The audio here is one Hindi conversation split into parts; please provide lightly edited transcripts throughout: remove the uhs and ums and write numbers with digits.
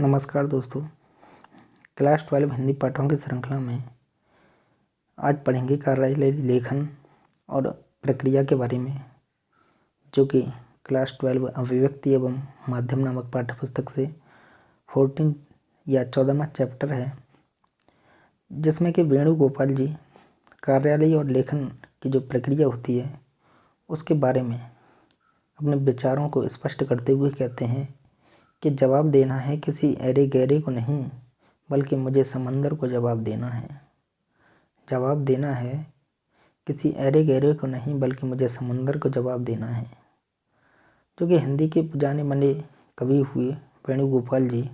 नमस्कार दोस्तों। क्लास 12 हिंदी पाठों की श्रृंखला में आज पढ़ेंगे कार्यालय लेखन और प्रक्रिया के बारे में, जो कि क्लास 12 अभिव्यक्ति एवं माध्यम नामक पाठ्यपुस्तक से 14 या 14वां चैप्टर है, जिसमें कि वेणुगोपाल जी कार्यालय और लेखन की जो प्रक्रिया होती है उसके बारे में अपने विचारों को स्पष्ट करते हुए कहते हैं कि जवाब देना है किसी अरे गहरे को नहीं, बल्कि मुझे समंदर को जवाब देना है। जवाब देना है किसी अरे गहरे को नहीं, बल्कि मुझे समंदर को जवाब देना है। जो कि हिंदी के जाने माने कवि हुए वेणुगोपाल जी,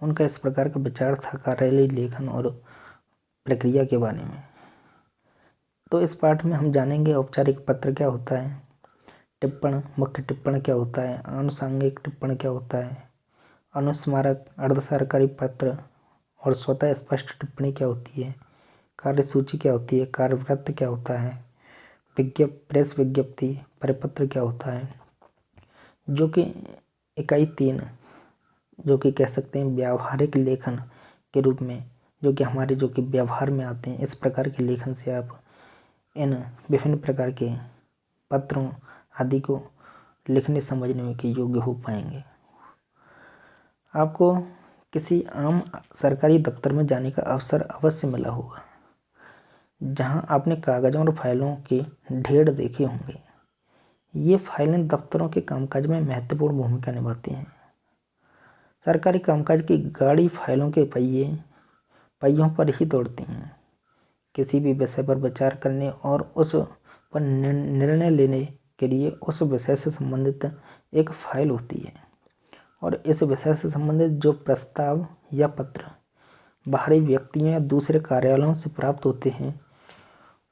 उनका इस प्रकार का विचार था कार्यालय लेखन और प्रक्रिया के बारे में। तो इस पाठ में हम जानेंगे औपचारिक पत्र क्या होता है, टिप्पण मुख्य टिप्पण क्या होता है, आनुषंगिक टिप्पण क्या होता है, अनुस्मारक अर्धसरकारी पत्र और स्वतः स्पष्ट टिप्पणी क्या होती है, कार्यसूची क्या होती है, कार्यवृत्त क्या होता है, प्रेस विज्ञप्ति परिपत्र क्या होता है। जो कि इकाई 3 जो कि कह सकते हैं व्यावहारिक लेखन के रूप में, जो कि हमारे जो कि व्यवहार में आते हैं। इस प्रकार के लेखन से आप इन विभिन्न प्रकार के पत्रों आदि को लिखने समझने में के योग्य हो पाएंगे। आपको किसी आम सरकारी दफ्तर में जाने का अवसर अवश्य मिला होगा, जहां आपने कागज़ों और फाइलों के ढेर देखे होंगे। ये फाइलें दफ्तरों के कामकाज में महत्वपूर्ण भूमिका निभाती हैं। सरकारी कामकाज की गाड़ी फाइलों के पहियों पर ही दौड़ती हैं। किसी भी विषय पर विचार करने और उस पर निर्णय लेने के लिए उस विषय से संबंधित एक फाइल होती है, और इस विषय से संबंधित जो प्रस्ताव या पत्र बाहरी व्यक्तियों या दूसरे कार्यालयों से प्राप्त होते हैं,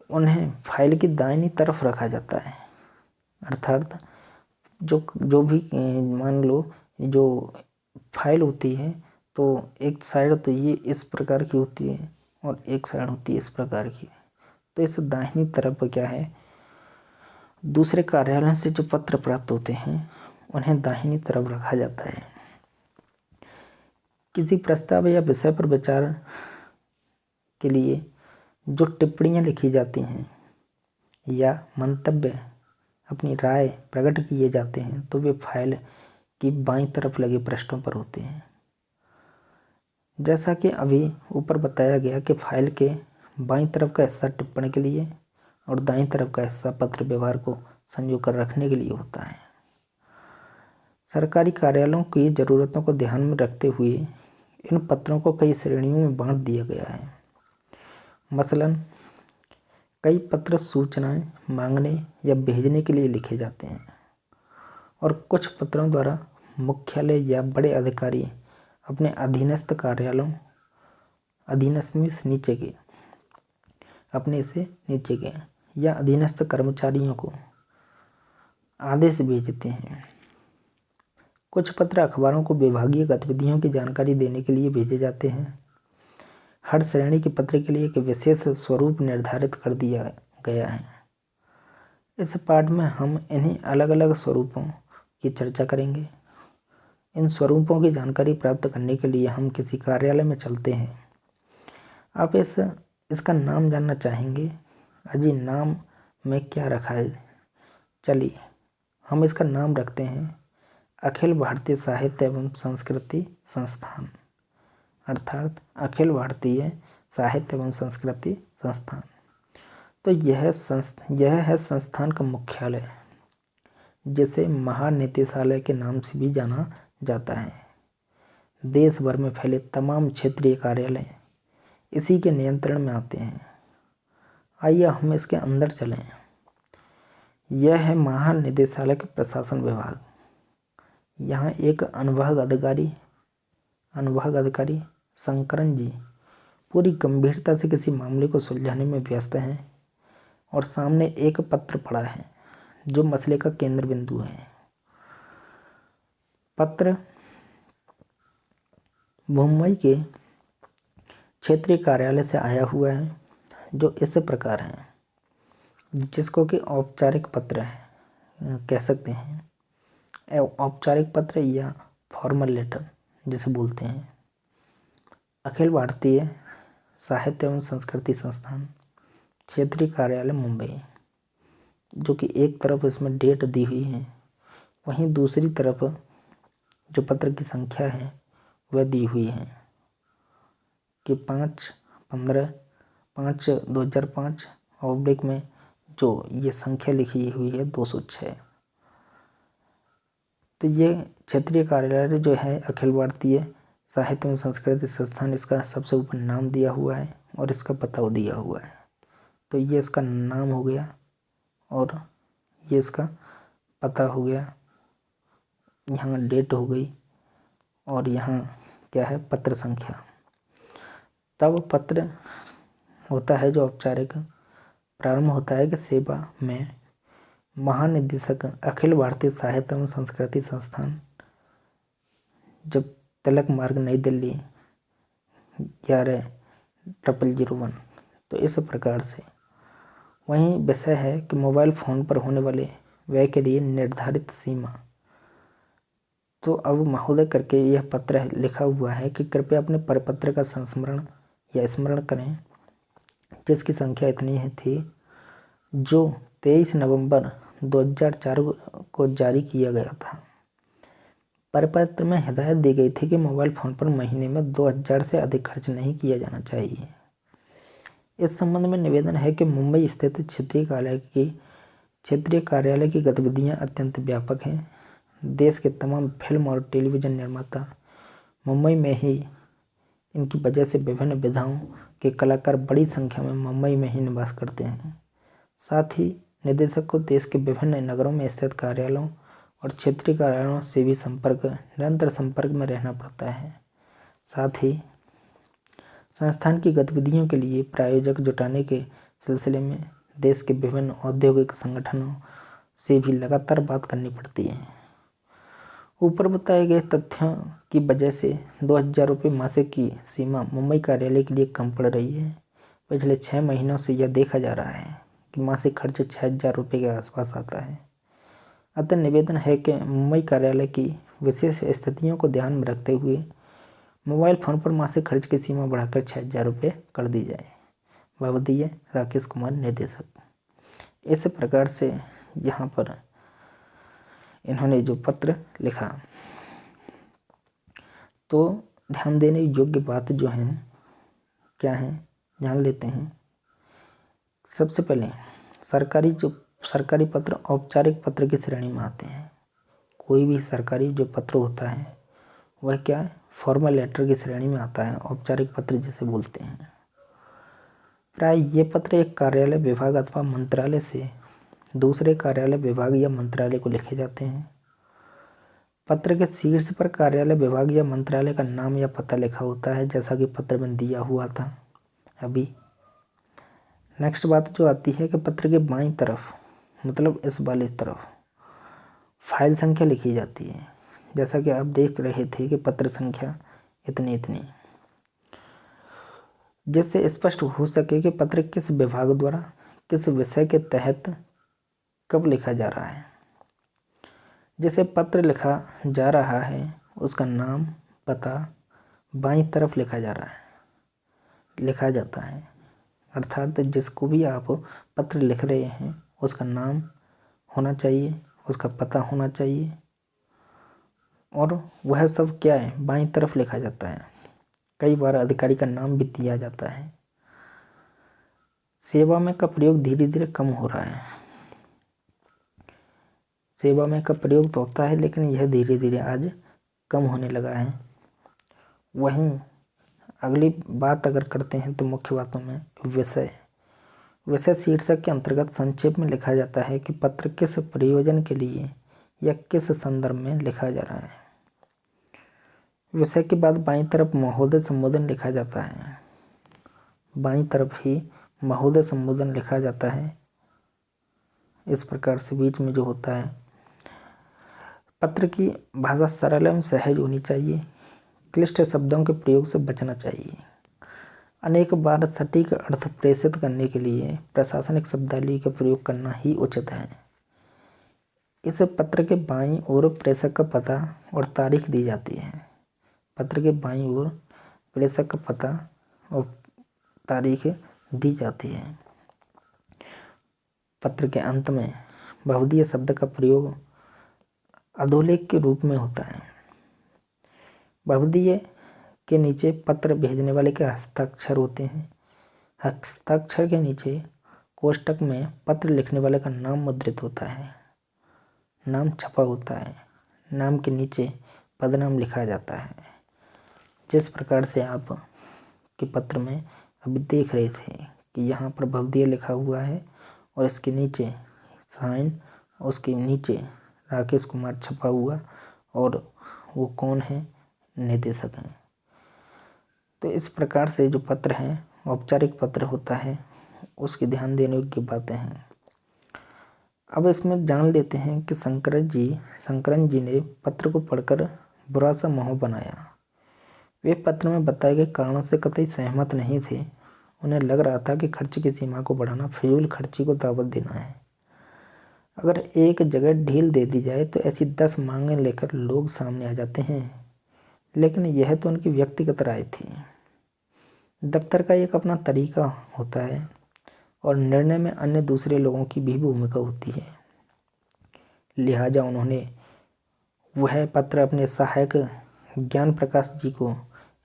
उन्हें फाइल की दाहिनी तरफ रखा जाता है। अर्थात जो भी मान लो जो फाइल होती है, तो एक साइड तो ये इस प्रकार की होती है और एक साइड होती है इस प्रकार की। तो इस दाहिनी तरफ क्या है, दूसरे कार्यालय से जो पत्र प्राप्त होते हैं उन्हें दाहिनी तरफ रखा जाता है। किसी प्रस्ताव या विषय पर विचार के लिए जो टिप्पणियाँ लिखी जाती हैं या मंतव्य अपनी राय प्रकट किए जाते हैं, तो वे फाइल की बाईं तरफ लगे पृष्ठों पर होते हैं। जैसा कि अभी ऊपर बताया गया कि फाइल के बाईं तरफ का हिस्सा टिप्पणी के लिए और दाईं तरफ का हिस्सा पत्र व्यवहार को संजो कर रखने के लिए होता है। सरकारी कार्यालयों की ज़रूरतों को ध्यान में रखते हुए इन पत्रों को कई श्रेणियों में बांट दिया गया है। मसलन कई पत्र सूचनाएं मांगने या भेजने के लिए लिखे जाते हैं, और कुछ पत्रों द्वारा मुख्यालय या बड़े अधिकारी अपने अधीनस्थ कार्यालयों नीचे के या अधीनस्थ कर्मचारियों को आदेश भेजते हैं। कुछ पत्र अखबारों को विभागीय गतिविधियों की जानकारी देने के लिए भेजे जाते हैं। हर श्रेणी के पत्र के लिए एक विशेष स्वरूप निर्धारित कर दिया गया है। इस पाठ में हम इन्हीं अलग अलग स्वरूपों की चर्चा करेंगे। इन स्वरूपों की जानकारी प्राप्त करने के लिए हम किसी कार्यालय में चलते हैं। आप इसका नाम जानना चाहेंगे, अजी नाम में क्या रखा है? चलिए हम इसका नाम रखते हैं अखिल भारतीय साहित्य एवं संस्कृति संस्थान, अर्थात अखिल भारतीय साहित्य एवं संस्कृति संस्थान। तो यह है संस्थान का मुख्यालय, जिसे महानिदेशालय के नाम से भी जाना जाता है। देश भर में फैले तमाम क्षेत्रीय कार्यालय इसी के नियंत्रण में आते हैं। आइए हम इसके अंदर चलें। यह है महानिदेशालय के प्रशासन विभाग। यहाँ एक अनुभाग अधिकारी शंकरन जी पूरी गंभीरता से किसी मामले को सुलझाने में व्यस्त हैं, और सामने एक पत्र पड़ा है जो मसले का केंद्र बिंदु है। पत्र मुंबई के क्षेत्रीय कार्यालय से आया हुआ है, जो इस प्रकार है, जिसको कि औपचारिक पत्र है कह सकते हैं। औपचारिक पत्र या फॉर्मल लेटर जिसे बोलते हैं। अखिल भारतीय साहित्य एवं संस्कृति संस्थान, क्षेत्रीय कार्यालय मुंबई, जो कि एक तरफ इसमें डेट दी हुई है, वहीं दूसरी तरफ जो पत्र की संख्या है वह दी हुई है कि 5/15/5/2005 ऑब्लिक में जो ये संख्या लिखी हुई है 206। तो ये क्षेत्रीय कार्यालय जो है अखिल भारतीय साहित्य एवं संस्कृति संस्थान, इसका सबसे ऊपर नाम दिया हुआ है और इसका पता दिया हुआ है। तो ये इसका नाम हो गया और ये इसका पता हो गया, यहाँ डेट हो गई और यहाँ क्या है पत्र संख्या। तब पत्र होता है जो औपचारिक प्रारंभ होता है कि सेवा में महानिदेशक अखिल भारतीय साहित्य एवं संस्कृति संस्थान, जब तिलक मार्ग नई दिल्ली 110001। तो इस प्रकार से वहीं विषय है कि मोबाइल फ़ोन पर होने वाले व्यय के लिए निर्धारित सीमा। तो अब महोदय करके यह पत्र लिखा हुआ है कि कृपया अपने प्रपत्र का संस्मरण या स्मरण करें, जिसकी संख्या इतनी ही थी, जो 23 नवंबर 2004 को जारी किया गया था। प्रपत्र में हिदायत दी गई थी कि मोबाइल फ़ोन पर महीने में 2000 से अधिक खर्च नहीं किया जाना चाहिए। इस संबंध में निवेदन है कि मुंबई स्थित क्षेत्रीय कार्यालय की गतिविधियां अत्यंत व्यापक हैं। देश के तमाम फिल्म और टेलीविज़न निर्माता मुंबई में ही इनकी वजह से विभिन्न विधाओं के कलाकार बड़ी संख्या में मुंबई में ही निवास करते हैं। साथ ही निदेशक को देश के विभिन्न नगरों में स्थित कार्यालयों और क्षेत्रीय कार्यालयों से भी निरंतर संपर्क में रहना पड़ता है। साथ ही संस्थान की गतिविधियों के लिए प्रायोजक जुटाने के सिलसिले में देश के विभिन्न औद्योगिक संगठनों से भी लगातार बात करनी पड़ती है। ऊपर बताए गए तथ्यों की वजह से 2000 रुपये मासिक की सीमा मुंबई कार्यालय के लिए कम पड़ रही है। पिछले 6 महीनों से यह देखा जा रहा है कि मासिक खर्च 6000 रुपये के आसपास आता है। अतः निवेदन है कि मुंबई कार्यालय की विशेष स्थितियों को ध्यान में रखते हुए मोबाइल फ़ोन पर मासिक खर्च की सीमा बढ़ाकर 6000 रुपये कर दी जाए। भवदीय राकेश कुमार, निदेशक। इस प्रकार से यहाँ पर इन्होंने जो पत्र लिखा, तो ध्यान देने योग्य बात जो है क्या है जान लेते हैं। सबसे पहले सरकारी पत्र औपचारिक पत्र की श्रेणी में आते हैं। कोई भी सरकारी जो पत्र होता है वह क्या है, फॉर्मल लेटर की श्रेणी में आता है, औपचारिक पत्र जिसे बोलते हैं। प्राय ये पत्र एक कार्यालय, विभाग अथवा मंत्रालय से दूसरे कार्यालय, विभाग या मंत्रालय को लिखे जाते हैं। पत्र के शीर्ष पर कार्यालय, विभाग या मंत्रालय का नाम या पता लिखा होता है, जैसा कि पत्र में दिया हुआ था अभी। नेक्स्ट बात जो आती है कि पत्र के बाईं तरफ, मतलब इस वाली तरफ, फाइल संख्या लिखी जाती है, जैसा कि आप देख रहे थे कि पत्र संख्या इतनी, जिससे स्पष्ट हो सके कि पत्र किस विभाग द्वारा किस विषय के तहत कब लिखा जा रहा है। जिसे पत्र लिखा जा रहा है उसका नाम, पता बाईं तरफ लिखा जाता है। अर्थात जिसको भी आप पत्र लिख रहे हैं उसका नाम होना चाहिए, उसका पता होना चाहिए, और वह सब क्या है बाईं तरफ लिखा जाता है। कई बार अधिकारी का नाम भी दिया जाता है। सेवा में का प्रयोग धीरे धीरे कम हो रहा है। सेवा में का प्रयोग तो होता है, लेकिन यह धीरे धीरे आज कम होने लगा है। वहीं अगली बात अगर करते हैं तो मुख्य बातों में विषय शीर्षक के अंतर्गत संक्षेप में लिखा जाता है कि पत्र किस प्रयोजन के लिए या किस संदर्भ में लिखा जा रहा है। विषय के बाद बाईं तरफ महोदय संबोधन लिखा जाता है। बाईं तरफ ही महोदय संबोधन लिखा जाता है। इस प्रकार से बीच में जो होता है, पत्र की भाषा सरल एवं सहज होनी चाहिए। क्लिष्ट शब्दों के प्रयोग से बचना चाहिए। अनेक बार सटीक अर्थ प्रेषित करने के लिए प्रशासनिक शब्दावली का प्रयोग करना ही उचित है। इस पत्र के बाईं ओर प्रेषक का पता और तारीख दी जाती है। पत्र के बाईं ओर प्रेषक का पता और तारीख दी जाती है। पत्र के अंत में बहुधीय शब्द का प्रयोग अधोलेख के रूप में होता है। बहुधीय के नीचे पत्र भेजने वाले के हस्ताक्षर होते हैं। हस्ताक्षर के नीचे कोष्टक में पत्र लिखने वाले का नाम मुद्रित होता है। नाम छपा होता है। नाम के नीचे पदनाम लिखा जाता है। जिस प्रकार से आप के पत्र में अभी देख रहे थे कि यहाँ पर भवदीय लिखा हुआ है और इसके नीचे साइन, उसके नीचे राकेश कुमार छपा हुआ और वो कौन है, निदेशक हैं। तो इस प्रकार से जो पत्र हैं औपचारिक पत्र होता है, उसकी ध्यान देने योग्य बातें हैं। अब इसमें जान लेते हैं कि शंकरन जी ने पत्र को पढ़कर बुरा सा मोह बनाया। वे पत्र में बताए गए कारणों से कतई सहमत नहीं थे। उन्हें लग रहा था कि खर्च की सीमा को बढ़ाना फिजूल खर्ची को दावत देना है। अगर एक जगह ढील दे दी जाए तो ऐसी 10 मांगें लेकर लोग सामने आ जाते हैं, लेकिन यह तो उनकी व्यक्तिगत राय थी। दफ्तर का एक अपना तरीका होता है और निर्णय में अन्य दूसरे लोगों की भी भूमिका होती है। लिहाजा उन्होंने वह पत्र अपने सहायक ज्ञान प्रकाश जी को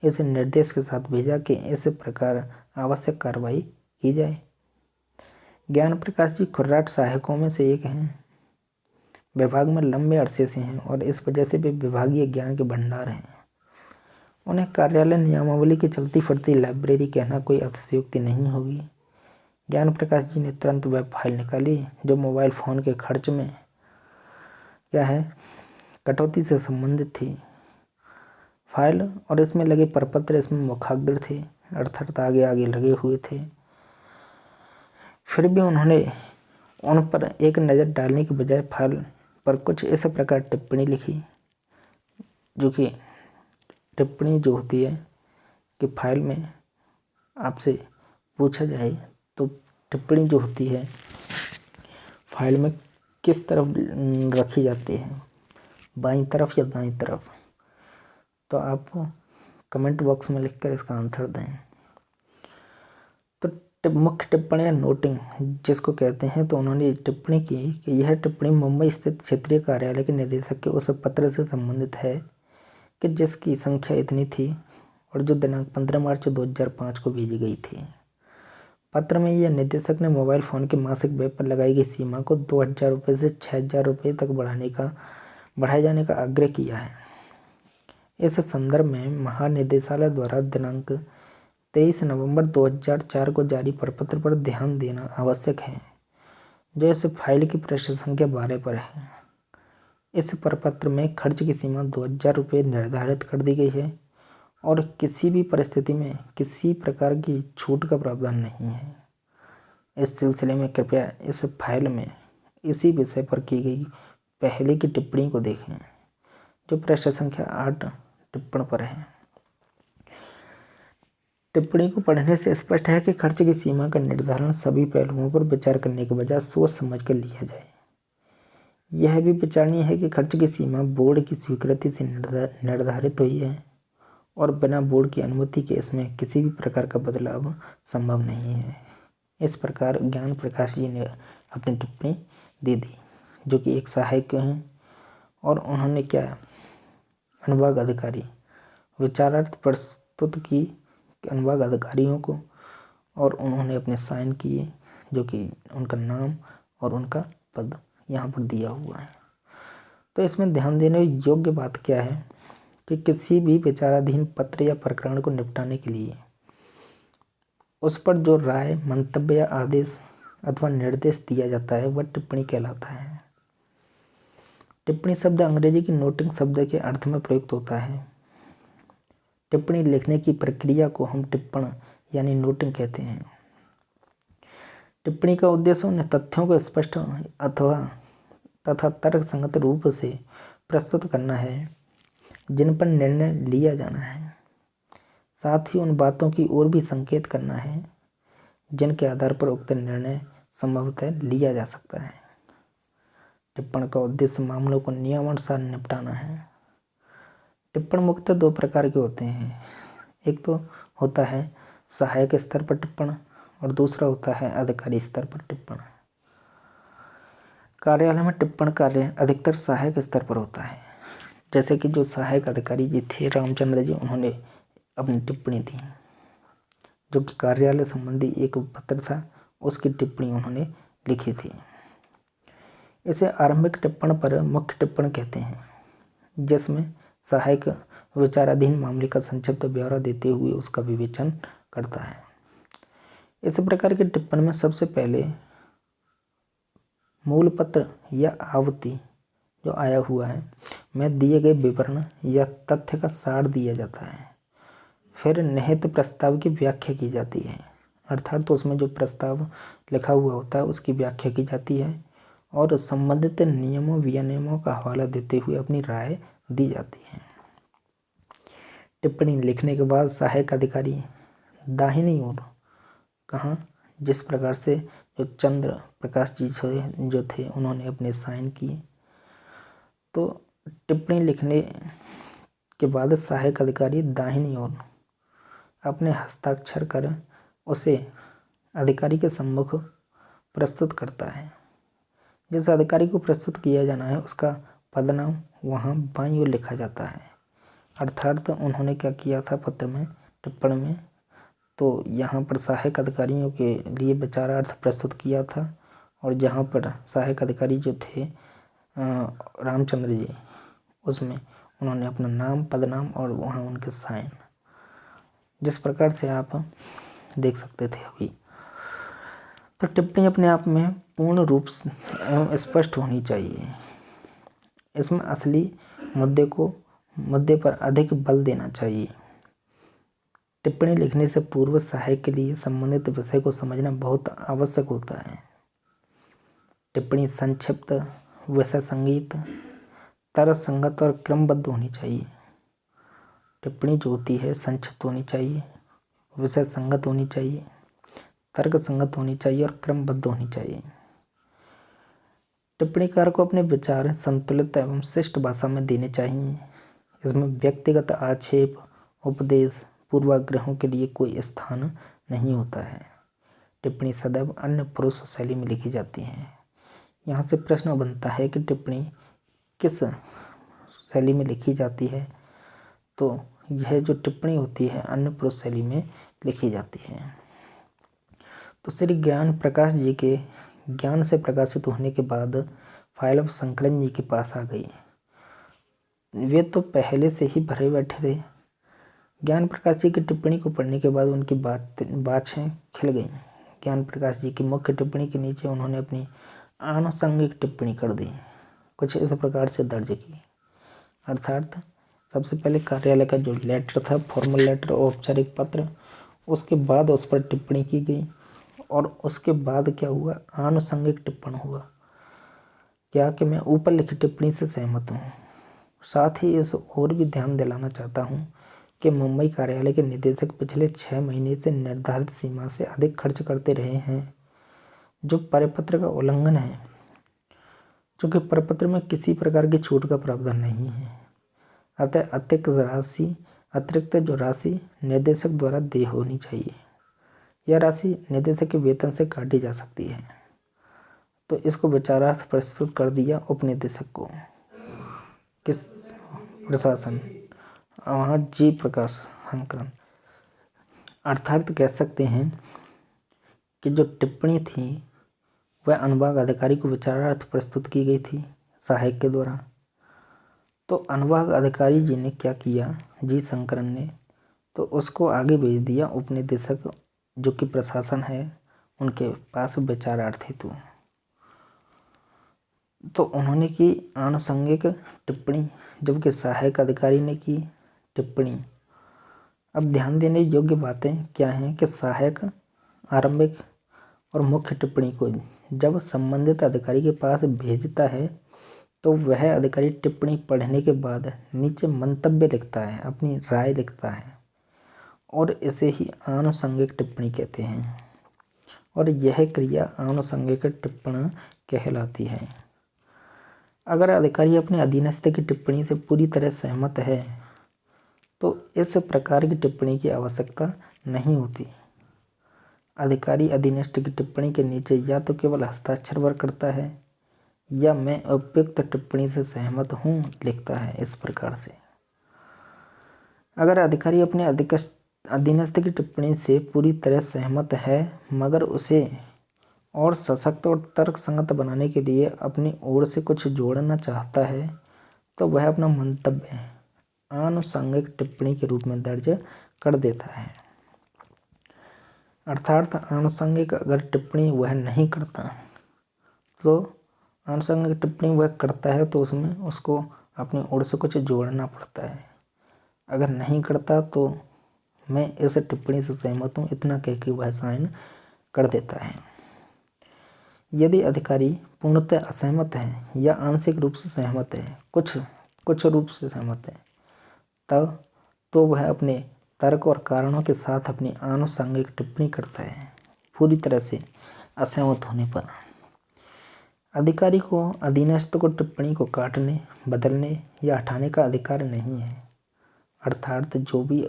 इस निर्देश के साथ भेजा कि इस प्रकार आवश्यक कार्रवाई की जाए। ज्ञान प्रकाश जी खुर्राट सहायकों में से एक हैं। विभाग में लंबे अरसे से हैं और इस वजह से वे विभागीय ज्ञान के भंडार हैं। उन्हें कार्यालय नियमावली की चलती फिरती लाइब्रेरी कहना कोई अतिशयोक्ति नहीं होगी। ज्ञान प्रकाश जी ने तुरंत वह फाइल निकाली जो मोबाइल फ़ोन के खर्च में कटौती से संबंधित थी। फाइल और इसमें लगे प्रपत्र इसमें मुखाग्र थे, अर्थात आगे आगे लगे हुए थे। फिर भी उन्होंने उन पर एक नज़र डालने के बजाय फाइल पर कुछ इस प्रकार टिप्पणी लिखी, जो कि टिप्पणी जो होती है कि फाइल में आपसे पूछा जाए तो टिप्पणी जो होती है फाइल में किस तरफ रखी जाती है, बाईं तरफ या दाईं तरफ। तो आप कमेंट बॉक्स में लिखकर इसका आंसर दें। तो मुख्य टिप्पणी या नोटिंग जिसको कहते हैं, तो उन्होंने टिप्पणी की कि यह टिप्पणी मुंबई स्थित क्षेत्रीय कार्यालय के निदेशक के उस पत्र से संबंधित है कि जिसकी संख्या इतनी थी और जो दिनांक 15 मार्च 2005 को भेजी गई थी। पत्र में यह निदेशक ने मोबाइल फ़ोन के मासिक व्यय पर लगाई गई सीमा को 2000 रुपये से 6000 रुपये तक बढ़ाए जाने का आग्रह किया है। इस संदर्भ में महानिदेशालय द्वारा दिनांक 23 नवंबर 2004 को जारी प्रपत्र पर ध्यान देना आवश्यक है, जो इस फाइल की पृष्ठ संख्या 12 पर है। इस प्रपत्र में खर्च की सीमा 2000 रुपये निर्धारित कर दी गई है और किसी भी परिस्थिति में किसी प्रकार की छूट का प्रावधान नहीं है। इस सिलसिले में कृपया इस फाइल में इसी विषय पर की गई पहले की टिप्पणी को देखें, जो पृष्ठ संख्या 8 टिप्पण पर है। टिप्पणी को पढ़ने से स्पष्ट है कि खर्च की सीमा का निर्धारण सभी पहलुओं पर विचार करने के बजाय सोच समझ कर लिया जाए। यह भी विचारणीय है कि खर्च की सीमा बोर्ड की स्वीकृति से निर्धारित हुई है और बिना बोर्ड की अनुमति के इसमें किसी भी प्रकार का बदलाव संभव नहीं है। इस प्रकार ज्ञान प्रकाश जी ने अपनी टिप्पणी दे दी, जो कि एक सहायक हैं, और उन्होंने अनुभाग अधिकारी विचारार्थ प्रस्तुत की अनुभाग अधिकारियों को, और उन्होंने अपने साइन किए, जो कि उनका नाम और उनका पद यहाँ पर दिया हुआ है। तो इसमें ध्यान देने योग्य बात क्या है कि किसी भी विचाराधीन पत्र या प्रकरण को निपटाने के लिए उस पर जो राय, मंतव्य या आदेश अथवा निर्देश दिया जाता है वह टिप्पणी कहलाता है। टिप्पणी शब्द अंग्रेजी की नोटिंग शब्द के अर्थ में प्रयुक्त होता है। टिप्पणी लिखने की प्रक्रिया को हम टिप्पण यानी नोटिंग कहते हैं। टिप्पणी का उद्देश्य उन तथ्यों को स्पष्ट तथा तर्कसंगत रूप से प्रस्तुत करना है जिन पर निर्णय लिया जाना है। साथ ही उन बातों की ओर भी संकेत करना है जिनके आधार पर उक्त निर्णय संभवतः लिया जा सकता है। टिप्पण का उद्देश्य मामलों को नियमानुसार निपटाना है। टिप्पण मुख्यतः दो प्रकार के होते हैं। एक तो होता है सहायक स्तर पर टिप्पण और दूसरा होता है अधिकारी स्तर पर टिप्पण। कार्यालय में टिप्पण कार्य अधिकतर सहायक स्तर पर होता है। जैसे कि जो सहायक अधिकारी जी थे रामचंद्र जी, उन्होंने अपनी टिप्पणी दी, जो कि कार्यालय संबंधी एक पत्र था, उसकी टिप्पणी उन्होंने लिखी थी। इसे आरंभिक टिप्पण पर मुख्य टिप्पण कहते हैं, जिसमें सहायक विचाराधीन मामले का संक्षिप्त ब्यौरा देते हुए उसका विवेचन करता है। इस प्रकार के टिप्पण में सबसे पहले मूल पत्र या आवृत्ति जो आया हुआ है में दिए गए विवरण या तथ्य का सार दिया जाता है। फिर निहित प्रस्ताव की व्याख्या की जाती है, अर्थात तो उसमें जो प्रस्ताव लिखा हुआ होता है उसकी व्याख्या की जाती है और संबंधित नियमों विनियमों का हवाला देते हुए अपनी राय दी जाती है। टिप्पणी लिखने के बाद सहायक अधिकारी दाहिनी ओर कहाँ, जिस प्रकार से जो चंद्र प्रकाश जी जो थे उन्होंने अपने साइन किए, तो टिप्पणी लिखने के बाद सहायक अधिकारी दाहिनी ओर अपने हस्ताक्षर कर उसे अधिकारी के सम्मुख प्रस्तुत करता है। जिस अधिकारी को प्रस्तुत किया जाना है उसका पदनाम वहाँ बाईं ओर लिखा जाता है। अर्थात उन्होंने क्या किया था पत्र में, टिप्पण में, तो यहाँ पर सहायक अधिकारियों के लिए विचारार्थ प्रस्तुत किया था और जहाँ पर सहायक अधिकारी जो थे रामचंद्र जी, उसमें उन्होंने अपना नाम पदनाम और वहाँ उनके साइन, जिस प्रकार से आप देख सकते थे अभी। तो टिप्पणी अपने आप में पूर्ण रूप से एवं स्पष्ट होनी चाहिए। इसमें असली मुद्दे पर अधिक बल देना चाहिए। टिप्पणी लिखने से पूर्व सहायक के लिए संबंधित विषय को समझना बहुत आवश्यक होता है। टिप्पणी संक्षिप्त, विषय संगत, तर्कसंगत और क्रमबद्ध होनी चाहिए। टिप्पणी जो होती है संक्षिप्त होनी चाहिए, विषय संगत होनी चाहिए, तर्क संगत होनी चाहिए और क्रमबद्ध होनी चाहिए। टिप्पणीकार को अपने विचार संतुलित एवं शिष्ट भाषा में देने चाहिए। इसमें व्यक्तिगत आक्षेप, उपदेश, पूर्वाग्रहों के लिए कोई स्थान नहीं होता है। टिप्पणी सदैव अन्य पुरुष शैली में लिखी जाती है। यहाँ से प्रश्न बनता है कि टिप्पणी किस शैली में लिखी जाती है, तो यह जो टिप्पणी होती है अन्य पुरुष शैली में लिखी जाती है। तो श्री ज्ञान प्रकाश जी के ज्ञान से प्रकाशित होने के बाद फाइल ऑफ शंकरन जी के पास आ गई। वे तो पहले से ही भरे बैठे थे। ज्ञान प्रकाश जी की टिप्पणी को पढ़ने के बाद उनकी बाछें खिल गईं। ज्ञान प्रकाश जी की मुख्य टिप्पणी के नीचे उन्होंने अपनी आनुषंगिक टिप्पणी कर दी, कुछ इस प्रकार से दर्ज की। अर्थात सबसे पहले कार्यालय का जो लेटर था, फॉर्मल लेटर, औपचारिक पत्र, उसके बाद उस पर टिप्पणी की गई और उसके बाद क्या हुआ, आनुषंगिक टिप्पण हुआ। क्या कि मैं ऊपर लिखी टिप्पणी से सहमत हूँ। साथ ही इस और भी ध्यान दिलाना चाहता हूँ कि मुंबई कार्यालय के निदेशक पिछले 6 महीने से निर्धारित सीमा से अधिक खर्च करते रहे हैं, जो परिपत्र का उल्लंघन है, क्योंकि परिपत्र में किसी प्रकार की छूट का प्रावधान नहीं है। अतः अतिरिक्त जो राशि निर्देशक द्वारा देय होनी चाहिए, यह राशि निर्देशक के वेतन से काटी जा सकती है। तो इसको विचारार्थ प्रस्तुत कर दिया उपनिदेशक को, किस प्रशासन, वहाँ जी प्रकाश शंकरन। अर्थात कह सकते हैं कि जो टिप्पणी थी वह अनुभाग अधिकारी को विचारार्थ प्रस्तुत की गई थी सहायक के द्वारा। तो अनुभाग अधिकारी जी ने क्या किया, जी शंकरन ने, तो उसको आगे भेज दिया उपनिदेशक जो कि प्रशासन है उनके पास विचारार्थ हेतु। तो उन्होंने की आनुषंगिक टिप्पणी, जबकि सहायक अधिकारी ने की टिप्पणी। अब ध्यान देने योग्य बातें क्या हैं कि सहायक आरंभिक और मुख्य टिप्पणी को जब संबंधित अधिकारी के पास भेजता है तो वह अधिकारी टिप्पणी पढ़ने के बाद नीचे मंतव्य लिखता है, अपनी राय लिखता है, और इसे ही आनुषंगिक टिप्पणी कहते हैं और यह क्रिया आनुषंगिक टिप्पण कहलाती है। अगर अधिकारी अपने अधीनस्थ की टिप्पणी से पूरी तरह सहमत है तो इस प्रकार की टिप्पणी की आवश्यकता नहीं होती। अधिकारी अधीनस्थ की टिप्पणी के नीचे या तो केवल हस्ताक्षर वर्क करता है या मैं उपयुक्त टिप्पणी से सहमत हूँ लिखता है। इस प्रकार से अगर अधिकारी अपने अधीनस्थ की टिप्पणी से पूरी तरह सहमत है मगर उसे और सशक्त और तर्कसंगत बनाने के लिए अपनी ओर से कुछ जोड़ना चाहता है तो वह अपना मंतव्य आनुषंगिक टिप्पणी के रूप में दर्ज कर देता है। अर्थात आनुषंगिक अगर टिप्पणी वह नहीं करता तो आनुषंगिक टिप्पणी वह करता है तो उसमें उसको अपनी ओर से कुछ जोड़ना पड़ता है। अगर नहीं करता तो मैं इस टिप्पणी से सहमत हूँ इतना कह के वह साइन कर देता है। यदि अधिकारी पूर्णतः असहमत है या आंशिक रूप से सहमत है, कुछ रूप से सहमत है, तब तो वह अपने तर्क और कारणों के साथ अपनी आनुषंगिक टिप्पणी करता है। पूरी तरह से असहमत होने पर अधिकारी को अधीनस्थ को टिप्पणी को काटने, बदलने या हटाने का अधिकार नहीं है। अर्थात जो भी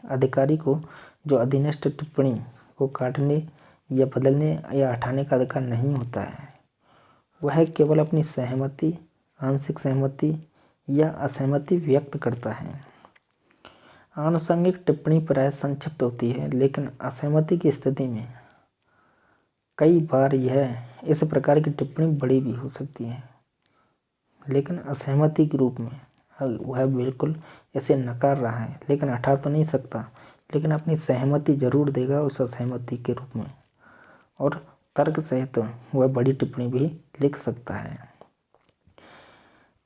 अधिकारी को जो अधीनस्थ टिप्पणी को काटने या बदलने या हटाने का अधिकार नहीं होता है, वह केवल अपनी सहमति, आंशिक सहमति या असहमति व्यक्त करता है। आनुषंगिक टिप्पणी प्रायः संक्षिप्त होती है, लेकिन असहमति की स्थिति में कई बार यह इस प्रकार की टिप्पणी बड़ी भी हो सकती है। लेकिन असहमति के रूप में वह बिल्कुल इसे नकार रहा है, लेकिन हटा तो नहीं सकता, लेकिन अपनी सहमति जरूर देगा उस असहमति के रूप में, और तर्क सहित वह बड़ी टिप्पणी भी लिख सकता है।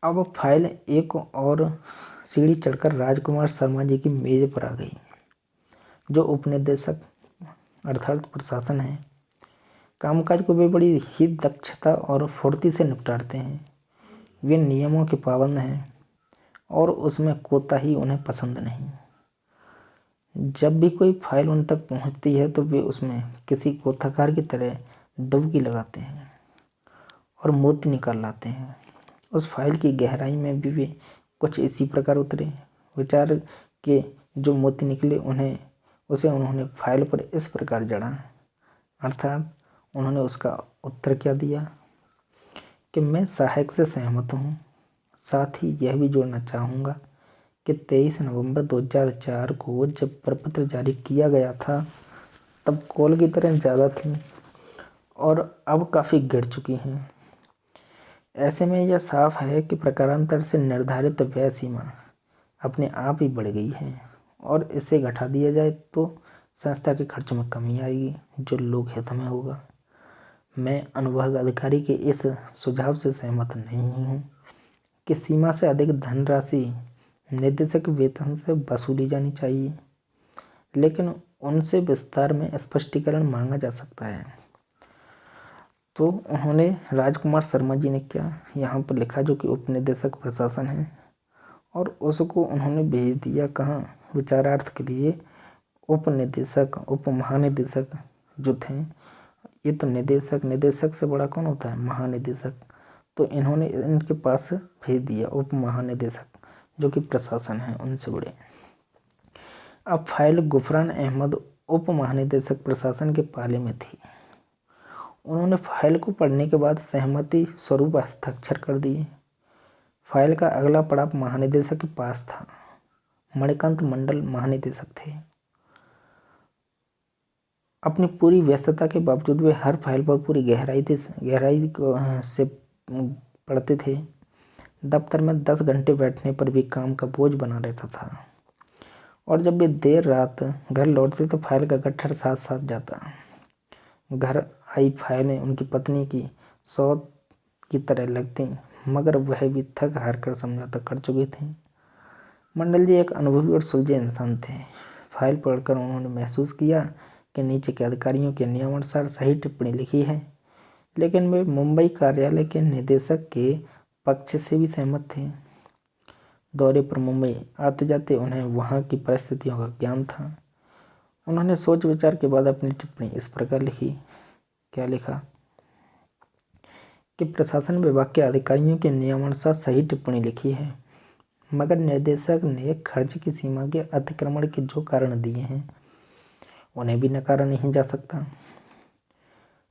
अब फाइल एक और सीढ़ी चढ़कर राजकुमार शर्मा जी की मेज पर आ गई। जो उपनिदेशक अर्थात प्रशासन है, कामकाज को वे बड़ी ही दक्षता और फुर्ती से निपटाते हैं। वे नियमों के पाबंद हैं और उसमें कोताही उन्हें पसंद नहीं। जब भी कोई फाइल उन तक पहुंचती है तो वे उसमें किसी गोताखोर की तरह डुबकी लगाते हैं और मोती निकाल लाते हैं। उस फाइल की गहराई में भी वे कुछ इसी प्रकार उतरे। विचार के जो मोती निकले उन्होंने फाइल पर इस प्रकार जड़ा। अर्थात उन्होंने उसका उत्तर क्या दिया कि मैं सहायक से सहमत हूँ। साथ ही यह भी जोड़ना चाहूँगा कि 23 नवंबर 2004 को जब प्रपत्र जारी किया गया था तब कॉल की तरह ज़्यादा थी और अब काफ़ी गिर चुकी हैं। ऐसे में यह साफ है कि प्रकारांतर से निर्धारित व्यय सीमा अपने आप ही बढ़ गई है और इसे घटा दिया जाए तो संस्था के खर्च में कमी आएगी जो लोक हित में होगा। मैं अनुभाग अधिकारी के इस सुझाव से सहमत नहीं हूँ कि सीमा से अधिक धनराशि निदेशक वेतन से वसूली जानी चाहिए, लेकिन उनसे विस्तार में स्पष्टीकरण मांगा जा सकता है। तो उन्होंने राजकुमार शर्मा जी ने क्या यहाँ पर लिखा, जो कि उपनिदेशक प्रशासन है, और उसको उन्होंने भेज दिया कहाँ, विचारार्थ के लिए उपनिदेशक, उप महानिदेशक जो थे। ये तो निदेशक से बड़ा कौन होता है, महानिदेशक। तो इन्होंने इनके पास भेज दिया उप महानिदेशक जो कि प्रशासन है उनसे बड़े। अब फाइल गुफरान अहमद उप महानिदेशक प्रशासन के पाले में थी। उन्होंने फाइल को पढ़ने के बाद सहमति स्वरूप हस्ताक्षर कर दिए। फाइल का अगला पड़ाव महानिदेशक के पास था। मणिकांत मंडल महानिदेशक थे। अपनी पूरी व्यस्तता के बावजूद वे हर फाइल पर पूरी गहराई से पढ़ते थे। दफ्तर में 10 घंटे बैठने पर भी काम का बोझ बना रहता था और जब वे देर रात घर लौटते तो फाइल का गट्ठर साथ साथ जाता। घर आई फाइलें उनकी पत्नी की सौत की तरह लगती, मगर वह भी थक हार कर समझौता कर चुकी थी। मंडल जी एक अनुभवी और सुलझे इंसान थे। फाइल पढ़कर उन्होंने महसूस किया कि नीचे के अधिकारियों के नियमानुसार सही टिप्पणी लिखी है, लेकिन वे मुंबई कार्यालय के निदेशक के पक्ष से भी सहमत थे। दौरे पर मुंबई आते जाते उन्हें वहाँ की परिस्थितियों का ज्ञान था। उन्होंने सोच विचार के बाद अपनी टिप्पणी इस प्रकार लिखी। क्या लिखा कि प्रशासन विभाग के अधिकारियों के नियमानुसार सही टिप्पणी लिखी है। मगर निर्देशक ने खर्च की सीमा के अतिक्रमण के जो कारण दिए हैं उन्हें भी नकारा नहीं जा सकता।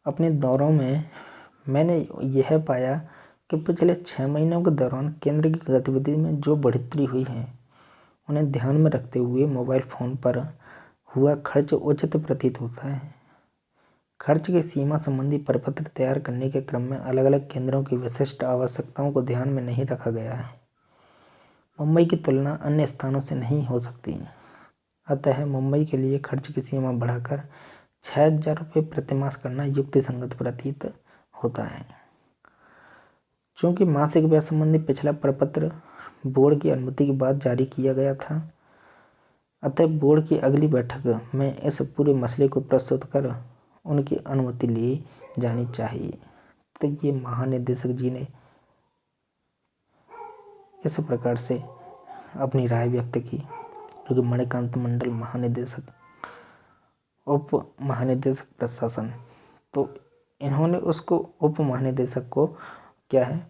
अपने दौरों में मैंने यह पाया कि पिछले 6 महीनों के दौरान केंद्र की गतिविधि में जो बढ़ोतरी हुई है उन्हें ध्यान में रखते हुए मोबाइल फ़ोन पर हुआ खर्च उचित प्रतीत होता है। खर्च की सीमा संबंधी प्रपत्र तैयार करने के क्रम में अलग अलग केंद्रों की विशिष्ट आवश्यकताओं को ध्यान में नहीं रखा गया है। मुंबई की तुलना अन्य स्थानों से नहीं हो सकती, अतः मुंबई के लिए खर्च की सीमा बढ़ाकर 6,000 रुपये प्रतिमास करना युक्तिसंगत प्रतीत होता है। चूँकि मासिक व्यय संबंधी पिछला प्रपत्र बोर्ड की अनुमति के बाद जारी किया गया था, अतः बोर्ड की अगली बैठक में इस पूरे मसले को प्रस्तुत कर उनकी अनुमति ली जानी चाहिए। तो ये महानिदेशक जी ने इस प्रकार से अपनी राय व्यक्त की, क्योंकि मणिकांत मंडल महानिदेशक, उप महानिदेशक प्रशासन, तो इन्होंने उसको उप महानिदेशक को क्या है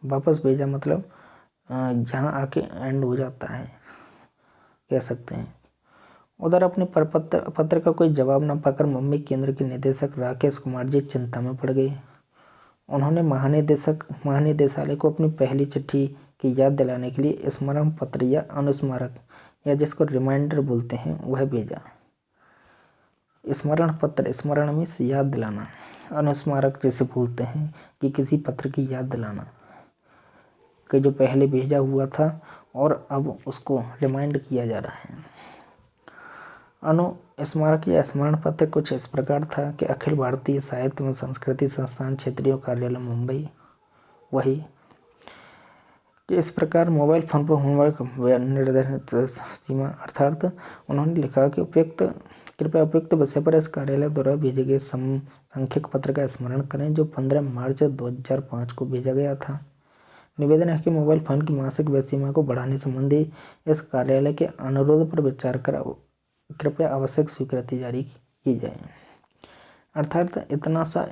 वापस भेजा मतलब जहाँ आके एंड हो जाता है कह सकते हैं। उधर अपने पत्र का कोई जवाब न पाकर मुंबई केंद्र के निदेशक राकेश कुमार जी चिंता में पड़ गए। उन्होंने महानिदेशालय को अपनी पहली चिट्ठी की याद दिलाने के लिए स्मरण पत्र या अनुस्मारक या जिसको रिमाइंडर बोलते हैं वह भेजा। स्मरण पत्र, स्मरण में याद दिलाना, अनुस्मारक जिसे बोलते हैं कि किसी पत्र की याद दिलाना कि जो पहले भेजा हुआ था और अब उसको रिमाइंड किया जा रहा है। अनुस्मारक या स्मरण पत्र कुछ इस प्रकार था कि अखिल भारतीय साहित्य एवं संस्कृति संस्थान क्षेत्रीय कार्यालय मुंबई, वही कि इस प्रकार मोबाइल फोन पर होमवर्क निर्धारित सीमा, अर्थात उन्होंने लिखा कि कृपया उपयुक्त विषय पर इस कार्यालय द्वारा भेजे गए संख्यक पत्र का स्मरण करें जो 15 मार्च 2005 को भेजा गया था। निवेदन है कि मोबाइल फोन की मासिक व्यय सीमा को बढ़ाने संबंधी इस कार्यालय के अनुरोध पर विचार कर कृपया आवश्यक स्वीकृति जारी की जाए। अर्थात इतना सा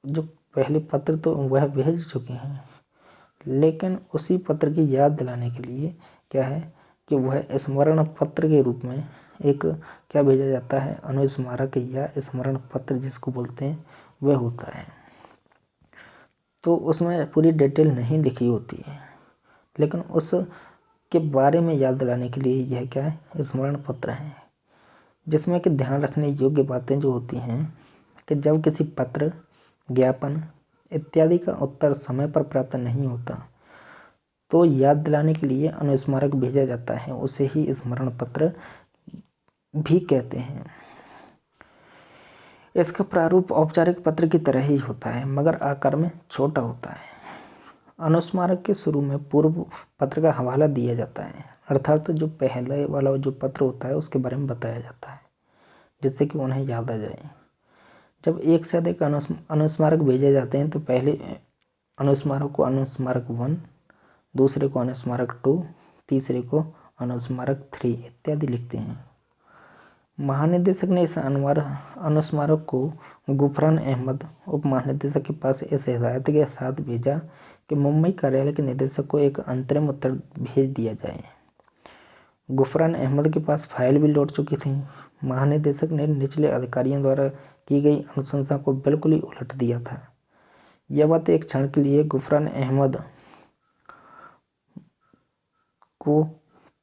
जो पहले पत्र तो वह भेज चुके हैं, लेकिन उसी पत्र की याद दिलाने के लिए क्या है कि वह स्मरण पत्र के रूप में एक क्या भेजा जाता है, अनुस्मारक या स्मरण पत्र जिसको बोलते हैं वह होता है। तो उसमें पूरी डिटेल नहीं लिखी होती है, लेकिन उस के बारे में याद दिलाने के लिए यह क्या है स्मरण पत्र है, जिसमें कि ध्यान रखने योग्य बातें जो होती हैं कि जब किसी पत्र, ज्ञापन इत्यादि का उत्तर समय पर प्राप्त नहीं होता तो याद दिलाने के लिए अनुस्मारक भेजा जाता है, उसे ही स्मरण पत्र भी कहते हैं। इसका प्रारूप औपचारिक पत्र की तरह ही होता है मगर आकार में छोटा होता है। अनुस्मारक के शुरू में पूर्व पत्र का हवाला दिया जाता है, अर्थात जो पहले वाला जो पत्र होता है उसके बारे में बताया जाता है जिससे कि उन्हें याद आ जाए। जब एक से अधिक अनुस्मारक भेजे जाते हैं तो पहले अनुस्मारक को अनुस्मारक 1, दूसरे को अनुस्मारक 2, तीसरे को अनुस्मारक 3 इत्यादि लिखते हैं। महानिदेशक ने इस अनुस्मारक को गुफरान अहमद उप महानिदेशक के पास इस हिदायत के साथ भेजा कि मुंबई कार्यालय के निदेशक को एक अंतरिम उत्तर भेज दिया जाए। गुफरान अहमद के पास फाइल भी लौट चुकी थी। महानिदेशक ने निचले अधिकारियों द्वारा की गई अनुशंसा को बिल्कुल ही उलट दिया था। यह बात एक क्षण के लिए गुफरान अहमद को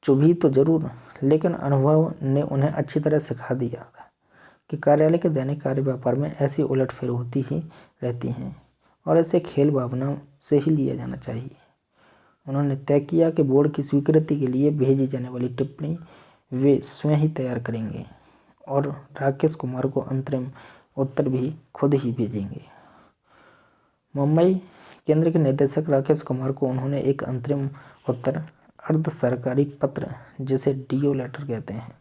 चुभी तो जरूर, लेकिन अनुभव ने उन्हें अच्छी तरह सिखा दिया था कि कार्यालय के दैनिक कार्य व्यापार में ऐसी उलटफेर होती ही रहती हैं और इसे खेल भावना से ही लिया जाना चाहिए। उन्होंने तय किया कि बोर्ड की स्वीकृति के लिए भेजी जाने वाली टिप्पणी वे स्वयं ही तैयार करेंगे और राकेश कुमार को अंतरिम उत्तर भी खुद ही भेजेंगे। मुंबई केंद्र के निदेशक राकेश कुमार को उन्होंने एक अंतरिम उत्तर अर्ध सरकारी पत्र जिसे डीओ लेटर कहते हैं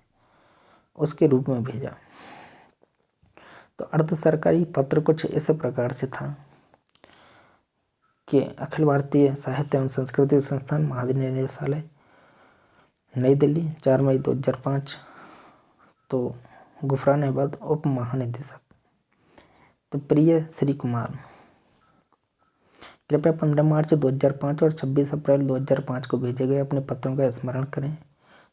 उसके रूप में भेजा। तो अर्ध सरकारी पत्र कुछ इस प्रकार से था कि अखिल भारतीय साहित्य एवं संस्कृति संस्थान महानिदेशालय, नई दिल्ली, 4 मई 2005। तो गुफरान अहमद उप महानिदेशक। तो प्रिय श्री कुमार कृपया 15 मार्च 2005 और 26 अप्रैल 2005 को भेजे गए अपने पत्रों का स्मरण करें,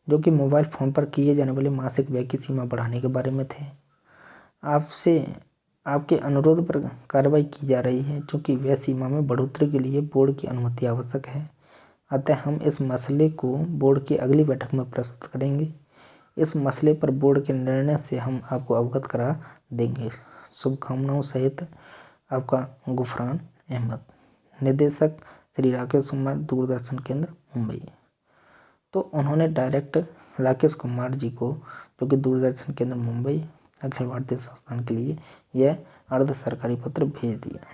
जो कि मोबाइल फ़ोन पर किए जाने वाले मासिक व्यय की सीमा बढ़ाने के बारे में थे। आपसे आपके अनुरोध पर कार्रवाई की जा रही है, चूँकि व्यय सीमा में बढ़ोतरी के लिए बोर्ड की अनुमति आवश्यक है। अतः हम इस मसले को बोर्ड की अगली बैठक में प्रस्तुत करेंगे। इस मसले पर बोर्ड के निर्णय से हम आपको अवगत करा देंगे। शुभकामनाओं सहित आपका गुफरान अहमद, निदेशक श्री राकेश कुमार, दूरदर्शन केंद्र मुंबई। तो उन्होंने डायरेक्ट राकेश कुमार जी को, जो कि दूरदर्शन केंद्र मुंबई अखिल भारतीय संस्थान के लिए यह अर्ध सरकारी पत्र भेज दिया।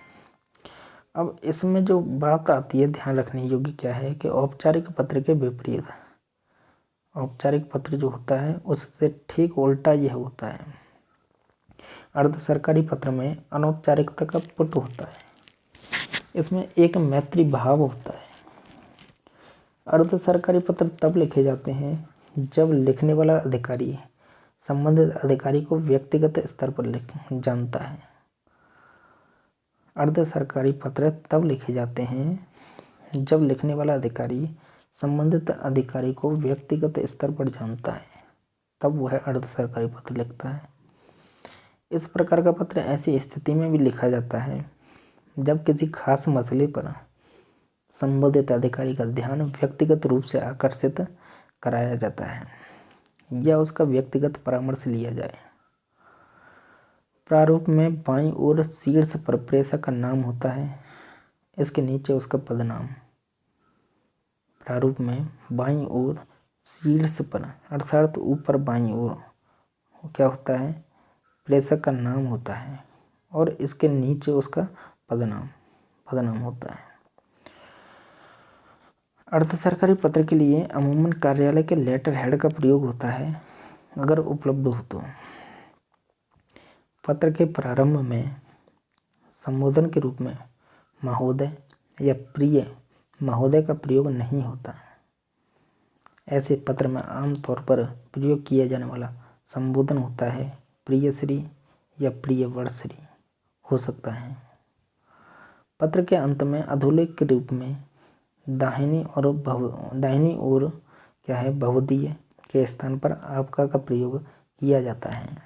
अब इसमें जो बात आती है ध्यान रखने योग्य क्या है कि औपचारिक पत्र के विपरीत औपचारिक पत्र जो होता है उससे ठीक उल्टा यह होता है। अर्ध सरकारी पत्र में अनौपचारिकता का पुट होता है, इसमें एक मैत्री भाव होता है। अर्ध सरकारी पत्र तब लिखे जाते हैं जब लिखने वाला अधिकारी संबंधित अधिकारी को व्यक्तिगत स्तर पर जानता है। अर्ध सरकारी पत्र तब लिखे जाते हैं जब लिखने वाला अधिकारी संबंधित अधिकारी को व्यक्तिगत स्तर पर जानता है, तब वह अर्ध सरकारी पत्र लिखता है। इस प्रकार का पत्र ऐसी स्थिति में भी लिखा जाता है जब किसी खास मसले पर संबंधित अधिकारी का ध्यान व्यक्तिगत रूप से आकर्षित कराया जाता है या उसका व्यक्तिगत परामर्श लिया जाए। प्रारूप में बाईं ओर शीर्ष पर प्रेषक का नाम होता है, इसके नीचे उसका पदनाम। प्रारूप में बाईं ओर शीर्ष पर अर्थात ऊपर बाईं ओर क्या होता है, प्रेषक का नाम होता है और इसके नीचे उसका पदनाम होता है। अर्ध सरकारी पत्र के लिए अमूमन कार्यालय के लेटर हेड का प्रयोग होता है अगर उपलब्ध हो तो। पत्र के प्रारंभ में संबोधन के रूप में महोदय या प्रिय महोदय का प्रयोग नहीं होता। ऐसे पत्र में आमतौर पर प्रयोग किया जाने वाला संबोधन होता है प्रिय श्री या प्रिय वर्श्री हो सकता है। पत्र के अंत में अधोलेख के रूप में दाहिनी ओर क्या है, बहुदीय के स्थान पर आपका का प्रयोग किया जाता है।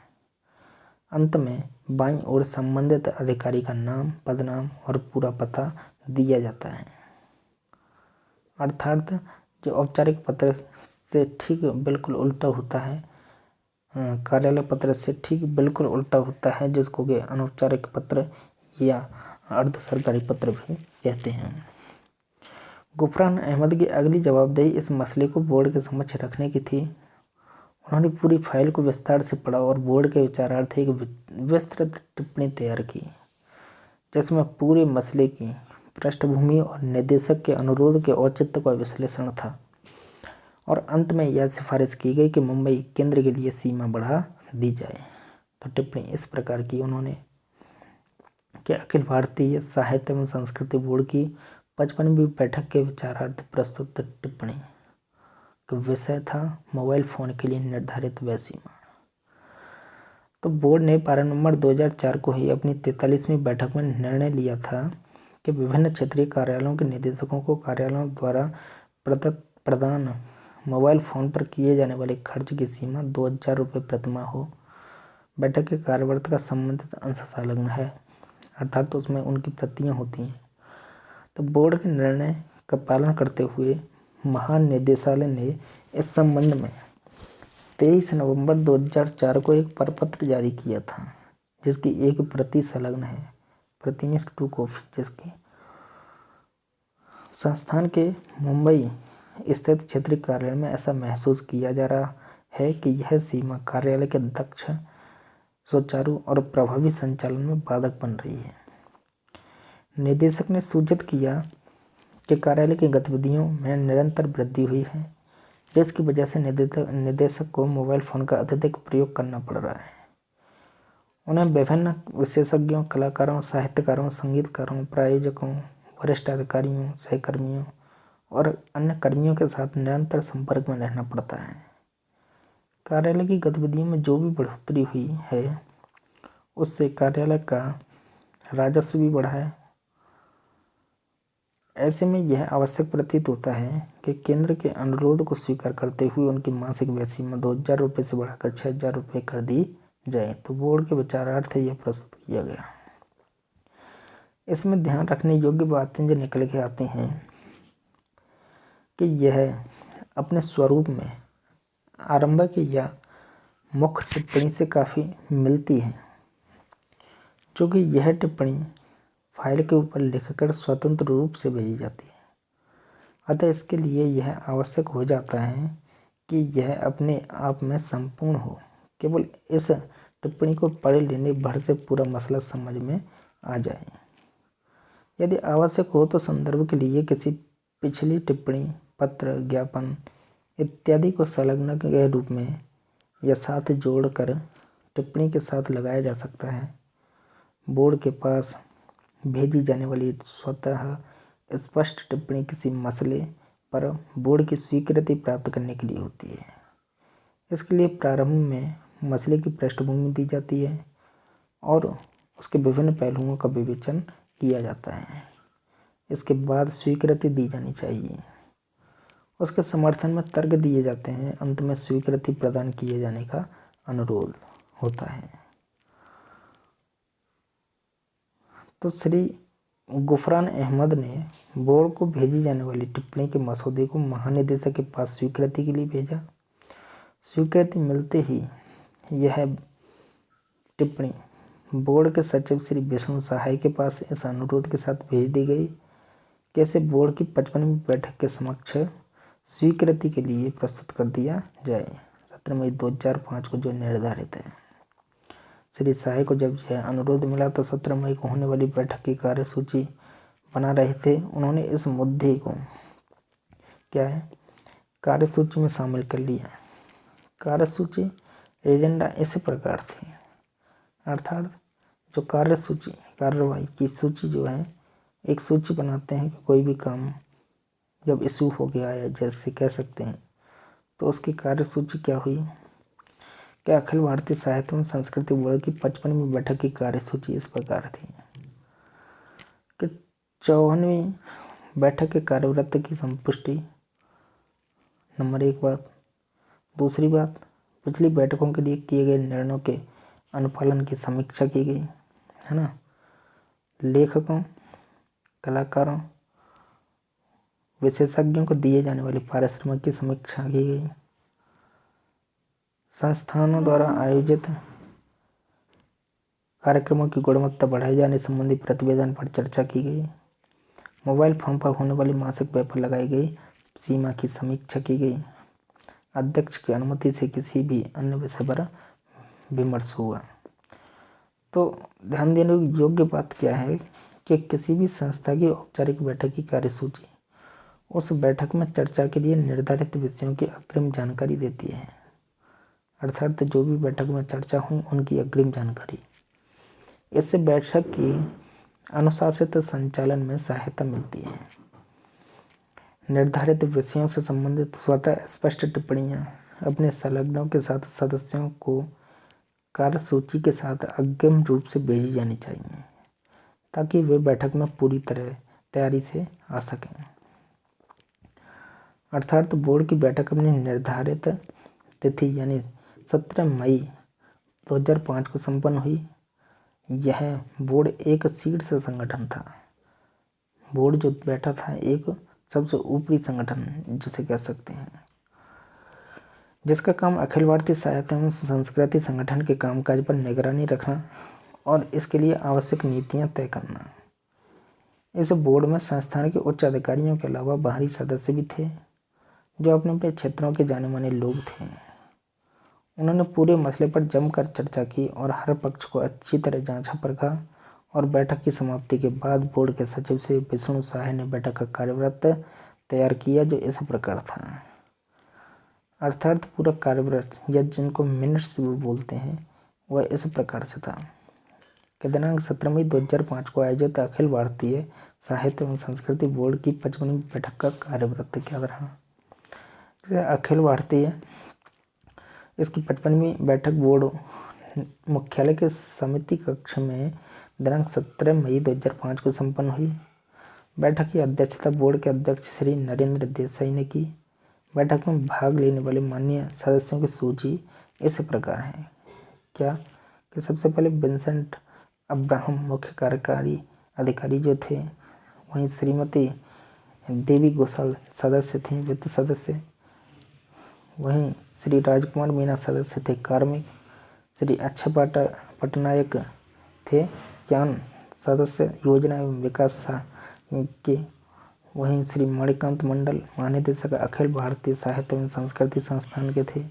अंत में बाईं ओर संबंधित अधिकारी का नाम, पदनाम और पूरा पता दिया जाता है। अर्थात जो औपचारिक पत्र से ठीक बिल्कुल उल्टा होता है, कार्यालय पत्र से ठीक बिल्कुल उल्टा होता है, जिसको कि अनौपचारिक पत्र या अर्ध सरकारी पत्र भी कहते हैं। गुफरान अहमद की अगली जवाबदेही इस मसले को बोर्ड के समक्ष रखने की थी। उन्होंने पूरी फाइल को विस्तार से पढ़ा और बोर्ड के विचारार्थ एक विस्तृत टिप्पणी तैयार की, जिसमें पूरे मसले की पृष्ठभूमि और निदेशक के अनुरोध के औचित्य का विश्लेषण था। और अंत में यह सिफारिश की गई कि मुंबई केंद्र के लिए सीमा बढ़ा दी जाए। तो टिप्पणी इस प्रकार की उन्होंने कि अखिल भारतीय साहित्य एवं संस्कृति बोर्ड की 55वीं बैठक के विचारार्थ प्रस्तुत टिप्पणी का विषय था मोबाइल फ़ोन के लिए निर्धारित व्यय सीमा। तो बोर्ड ने 12 नवंबर 2004 को ही अपनी 43वीं बैठक में निर्णय लिया था कि विभिन्न क्षेत्रीय कार्यालयों के निदेशकों को कार्यालयों द्वारा प्रदान मोबाइल फ़ोन पर किए जाने वाले खर्च की सीमा 2000 रुपये प्रतिमाह हो। बैठक के कार्यवर्त का संबंधित अंश संलग्न है, अर्थात तो उसमें उनकी प्रतियां होती हैं। तो बोर्ड के निर्णय का पालन करते हुए महानिदेशालय ने इस संबंध में 23 नवंबर 2004 को एक प्रपत्र जारी किया था, जिसकी एक प्रति संलग्न है, प्रति मीन्स 2 कॉपी, जिसकी संस्थान के मुंबई स्थित क्षेत्रीय कार्यालय में ऐसा महसूस किया जा रहा है कि यह सीमा कार्यालय के दक्ष, सुचारू और प्रभावी संचालन में बाधक बन रही है। निदेशक ने सूचित किया कि कार्यालय की गतिविधियों में निरंतर वृद्धि हुई है, जिसकी वजह से निदेशक को मोबाइल फ़ोन का अत्यधिक प्रयोग करना पड़ रहा है। उन्हें विभिन्न विशेषज्ञों, कलाकारों, साहित्यकारों, संगीतकारों, प्रायोजकों, वरिष्ठ अधिकारियों, सहकर्मियों और अन्य कर्मियों के साथ निरंतर संपर्क में रहना पड़ता है। कार्यालय की गतिविधियों में जो भी बढ़ोतरी हुई है, उससे कार्यालय का राजस्व भी बढ़ा है ऐसे में यह आवश्यक प्रतीत होता है कि केंद्र के अनुरोध को स्वीकार करते हुए उनकी मासिक व्यय सीमा 2,000 रुपये से बढ़ाकर 6,000 रुपये कर दी जाए। तो बोर्ड के विचारार्थ यह प्रस्तुत किया गया। इसमें ध्यान रखने योग्य बातें जो निकल के आती हैं कि यह अपने स्वरूप में आरंभिक या मुख्य टिप्पणी से काफ़ी मिलती है, क्योंकि यह टिप्पणी फाइल के ऊपर लिखकर स्वतंत्र रूप से भेजी जाती है। अतः इसके लिए यह आवश्यक हो जाता है कि यह अपने आप में संपूर्ण हो। केवल इस टिप्पणी को पढ़ लेने भर से पूरा मसला समझ में आ जाए। यदि आवश्यक हो तो संदर्भ के लिए किसी पिछली टिप्पणी, पत्र, ज्ञापन इत्यादि को संलग्न के रूप में या साथ जोड़कर टिप्पणी के साथ लगाया जा सकता है। बोर्ड के पास भेजी जाने वाली स्वतः स्पष्ट टिप्पणी किसी मसले पर बोर्ड की स्वीकृति प्राप्त करने के लिए होती है। इसके लिए प्रारंभ में मसले की पृष्ठभूमि दी जाती है और उसके विभिन्न पहलुओं का विवेचन किया जाता है। इसके बाद स्वीकृति दी जानी चाहिए। उसके समर्थन में तर्क दिए जाते हैं। अंत में स्वीकृति प्रदान किए जाने का अनुरोध होता है। तो श्री गुफरान अहमद ने बोर्ड को भेजी जाने वाली टिप्पणी के मसौदे को महानिदेशक के पास स्वीकृति के लिए भेजा। स्वीकृति मिलते ही यह टिप्पणी बोर्ड के सचिव श्री विष्णु सहाय के पास इस अनुरोध के साथ भेज दी गई कि इसे बोर्ड की 55वीं बैठक के समक्ष स्वीकृति के लिए प्रस्तुत कर दिया जाए। 17 मई 2005 को जो निर्धारित है। श्री सहाय को जब यह अनुरोध मिला तो 17 मई को होने वाली बैठक की कार्यसूची बना रहे थे। उन्होंने इस मुद्दे को कार्यसूची में शामिल कर लिया। कार्यसूची एजेंडा इस प्रकार थी, अर्थात जो कार्यसूची कार्यवाही की सूची जो है, एक सूची बनाते हैं कि कोई भी काम जब इशू हो गया या जैसे कह सकते हैं, तो उसकी कार्यसूची क्या हुई कि अखिल भारतीय साहित्य एवं संस्कृति बोर्ड की 55वीं बैठक की कार्यसूची इस प्रकार थी कि 54वीं बैठक के कार्यवृत्त की संपुष्टि, नंबर 1 बात। दूसरी बात, पिछली बैठकों के लिए किए गए निर्णयों के अनुपालन की समीक्षा की गई, है ना। लेखकों, कलाकारों, विशेषज्ञों को दिए जाने वाले पारिश्रमिक की समीक्षा की गई। संस्थानों द्वारा आयोजित कार्यक्रमों की गुणवत्ता बढ़ाए जाने संबंधी प्रतिवेदन पर चर्चा की गई। मोबाइल फोन पर होने वाली मासिक व्यय पर लगाई गई सीमा की समीक्षा की गई। अध्यक्ष की अनुमति से किसी भी अन्य विषय पर विमर्श हुआ। तो ध्यान देने योग्य बात क्या है कि किसी भी संस्था की औपचारिक बैठक की कार्यसूची उस बैठक में चर्चा के लिए निर्धारित विषयों की अग्रिम जानकारी देती है, अर्थात जो भी बैठक में चर्चा हो उनकी अग्रिम जानकारी। इससे बैठक की अनुशासित संचालन में सहायता मिलती है। निर्धारित विषयों से संबंधित स्वतः स्पष्ट टिप्पणियां अपने संलग्नों के साथ सदस्यों को कार्यसूची के साथ अग्रिम रूप से भेजी जानी चाहिए, ताकि वे बैठक में पूरी तरह तैयारी से आ सकें। अर्थात बोर्ड की बैठक अपनी निर्धारित तिथि यानी 17 मई 2005 को संपन्न हुई। यह बोर्ड एक शीर्ष संगठन था। बोर्ड जो बैठा था एक सबसे ऊपरी संगठन जिसे कह सकते हैं, जिसका काम अखिल भारतीय साहित्य एवं संस्कृति संगठन के कामकाज पर निगरानी रखना और इसके लिए आवश्यक नीतियां तय करना। इस बोर्ड में संस्थान के उच्च अधिकारियों के अलावा बाहरी सदस्य भी थे जो अपने अपने क्षेत्रों के जाने माने लोग थे। उन्होंने पूरे मसले पर जमकर चर्चा की और हर पक्ष को अच्छी तरह जांचा परखा और बैठक की समाप्ति के बाद बोर्ड के सचिव से विष्णु सहाय ने बैठक का कार्यवृत्त तैयार किया, जो इस प्रकार था। अर्थात पूरा कार्यवृत्त या जिनको मिनट्स भी बोलते हैं वह इस प्रकार से था कि दिनांक 17 मई 2005 को आयोजित अखिल भारतीय साहित्य एवं संस्कृति बोर्ड की 55वीं बैठक का कार्यवृत्त क्या रहा। अखिल भारतीय इसकी 55वीं बैठक बोर्ड मुख्यालय के समिति कक्ष में दिनांक 17 मई 2005 को संपन्न हुई। बैठक की अध्यक्षता बोर्ड के अध्यक्ष श्री नरेंद्र देसाई ने की। बैठक में भाग लेने वाले माननीय सदस्यों की सूची इस प्रकार है। क्या कि सबसे पहले विंसेंट अब्राहम मुख्य कार्यकारी अधिकारी जो थे, वहीं श्रीमती देवी घोषाल सदस्य थी वित्त सदस्य, वहीं श्री राजकुमार मीणा सदस्य थे कार्मिक, श्री अक्षय पटनायक थे ज्ञान सदस्य योजना एवं विकास के, वहीं श्री मणिकांत मंडल महानिदेशक अखिल भारतीय साहित्य एवं संस्कृति संस्थान के थे,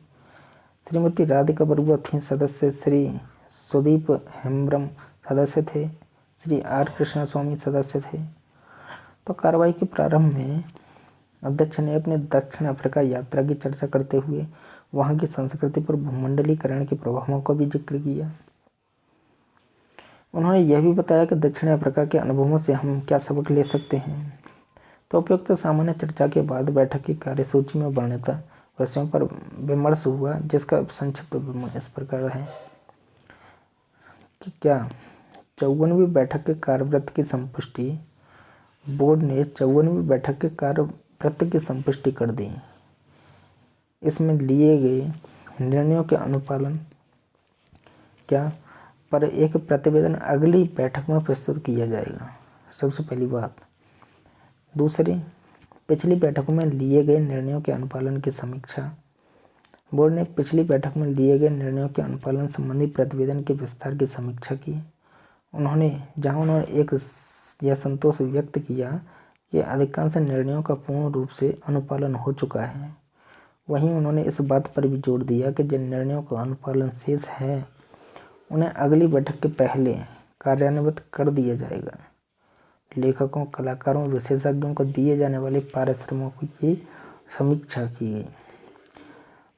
श्रीमती राधिका बरुआ थी सदस्य, श्री सुदीप हेम्ब्रम सदस्य थे, श्री आर कृष्णा स्वामी सदस्य थे। तो कार्रवाई के प्रारंभ में अध्यक्ष ने अपने दक्षिण अफ्रीका यात्रा की चर्चा करते हुए वहां की संस्कृति पर भूमंडलीकरण के प्रभावों का भी जिक्र किया। उन्होंने यह भी बताया कि दक्षिण अफ्रीका के अनुभवों से हम क्या सबक ले सकते हैं। तो उपयुक्त सामान्य चर्चा के बाद बैठक की कार्यसूची में वर्णित विषयों पर विमर्श हुआ, जिसका संक्षिप्त विवरण इस प्रकार है कि क्या 54वीं बैठक के कार्यवृत्त की संपुष्टि। बोर्ड ने 54वीं बैठक के कार्यवृत्त की संपुष्टि कर दी। इसमें लिए गए निर्णयों के अनुपालन क्या पर एक प्रतिवेदन अगली बैठक में प्रस्तुत किया जाएगा, सबसे पहली बात। दूसरी, पिछली बैठकों में लिए गए निर्णयों के अनुपालन की समीक्षा। बोर्ड ने पिछली बैठक में लिए गए निर्णयों के अनुपालन संबंधी प्रतिवेदन के विस्तार की समीक्षा की। उन्होंने एक यह संतोष व्यक्त किया कि अधिकांश निर्णयों का पूर्ण रूप से अनुपालन हो चुका है, वहीं उन्होंने इस बात पर भी जोर दिया कि जिन निर्णयों का अनुपालन शेष है उन्हें अगली बैठक के पहले कार्यान्वित कर दिया जाएगा। लेखकों, कलाकारों, विशेषज्ञों को दिए जाने वाले पारिश्रमिकों की समीक्षा की गई।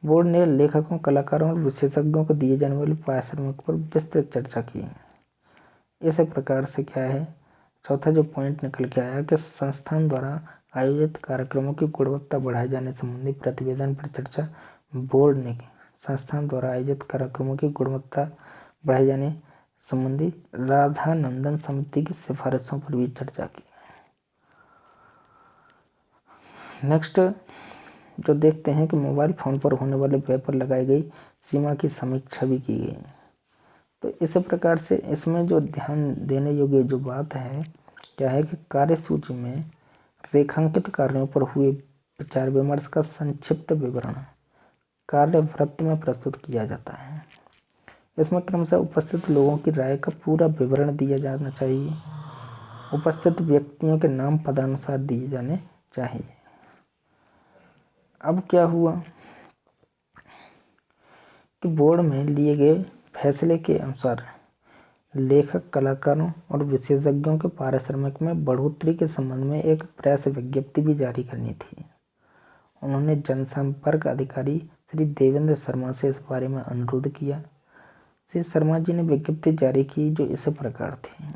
बोर्ड ने लेखकों, कलाकारों और विशेषज्ञों को दिए जाने वाले पारिश्रमिकों पर विस्तृत चर्चा की। इस प्रकार से क्या है, चौथा जो पॉइंट निकल के आया कि संस्थान द्वारा आयोजित कार्यक्रमों की गुणवत्ता बढ़ाए जाने संबंधी प्रतिवेदन पर चर्चा। बोर्ड ने संस्थान द्वारा आयोजित कार्यक्रमों की गुणवत्ता बढ़ाए जाने संबंधी राधानंदन समिति की सिफारिशों पर भी चर्चा की। नेक्स्ट जो देखते हैं कि मोबाइल फ़ोन पर होने वाले व्यय पर लगाई गई सीमा की समीक्षा भी की गई। तो इस प्रकार से इसमें जो ध्यान देने योग्य जो बात है क्या है कि कार्यसूची में रेखांकित कार्यों पर हुए विचार विमर्श का संक्षिप्त विवरण कार्यवृत्त में प्रस्तुत किया जाता है। इसमें क्रमशः उपस्थित लोगों की राय का पूरा विवरण दिया जाना चाहिए। उपस्थित व्यक्तियों के नाम पदानुसार दिए जाने चाहिए। अब क्या हुआ कि बोर्ड में लिए गए फैसले के अनुसार लेखक, कलाकारों और विशेषज्ञों के पारिश्रमिक में बढ़ोतरी के संबंध में एक प्रेस विज्ञप्ति भी जारी करनी थी। उन्होंने जनसंपर्क अधिकारी श्री देवेंद्र शर्मा से इस बारे में अनुरोध किया। श्री शर्मा जी ने विज्ञप्ति जारी की जो इस प्रकार थी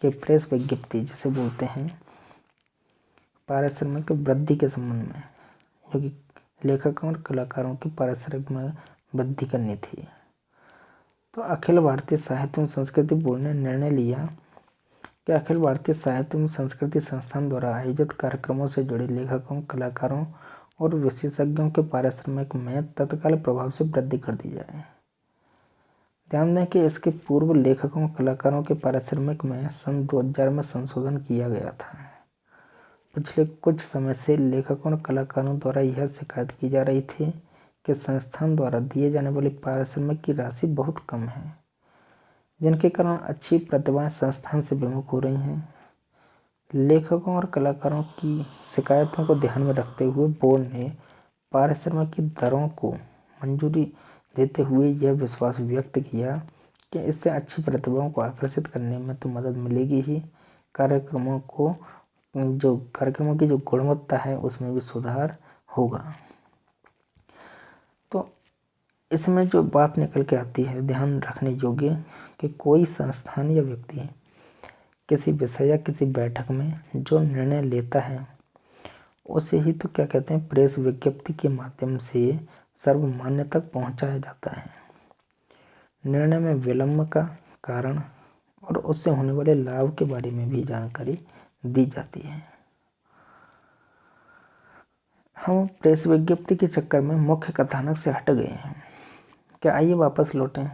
कि प्रेस विज्ञप्ति जिसे बोलते हैं पारिश्रमिक वृद्धि के संबंध में, जो कि लेखकों और कलाकारों की पारिश्रमिक में वृद्धि करनी थी। तो अखिल भारतीय साहित्य एवं संस्कृति बोर्ड ने निर्णय लिया कि अखिल भारतीय साहित्य एवं संस्कृति संस्थान द्वारा आयोजित कार्यक्रमों से जुड़े लेखकों, कलाकारों और विशेषज्ञों के पारिश्रमिक में तत्काल प्रभाव से वृद्धि कर दी जाए। ध्यान दें कि इसके पूर्व लेखकों, कलाकारों के पारिश्रमिक में सन 2000 में संशोधन किया गया था। पिछले कुछ समय से लेखकों और कलाकारों द्वारा यह शिकायत की जा रही थी कि संस्थान द्वारा दिए जाने वाले पारिश्रमिक की राशि बहुत कम है, जिनके कारण अच्छी प्रतिभाएं संस्थान से विमुख हो रही हैं। लेखकों और कलाकारों की शिकायतों को ध्यान में रखते हुए बोर्ड ने पारिश्रमिक की दरों को मंजूरी देते हुए यह विश्वास व्यक्त किया कि इससे अच्छी प्रतिभाओं को आकर्षित करने में तो मदद मिलेगी ही, कार्यक्रमों की जो गुणवत्ता है उसमें भी सुधार होगा। तो इसमें जो बात निकल के आती है ध्यान रखने योग्य कि कोई संस्थान या व्यक्ति किसी विषय या किसी बैठक में जो निर्णय लेता है उसे ही तो क्या कहते हैं प्रेस विज्ञप्ति के माध्यम से सर्वमान्य तक पहुंचाया जाता है। निर्णय में विलंब का कारण और उससे होने वाले लाभ के बारे में भी जानकारी दी जाती है। हम प्रेस विज्ञप्ति के चक्कर में मुख्य कथानक से हट गए हैं। क्या आइए वापस लौटें।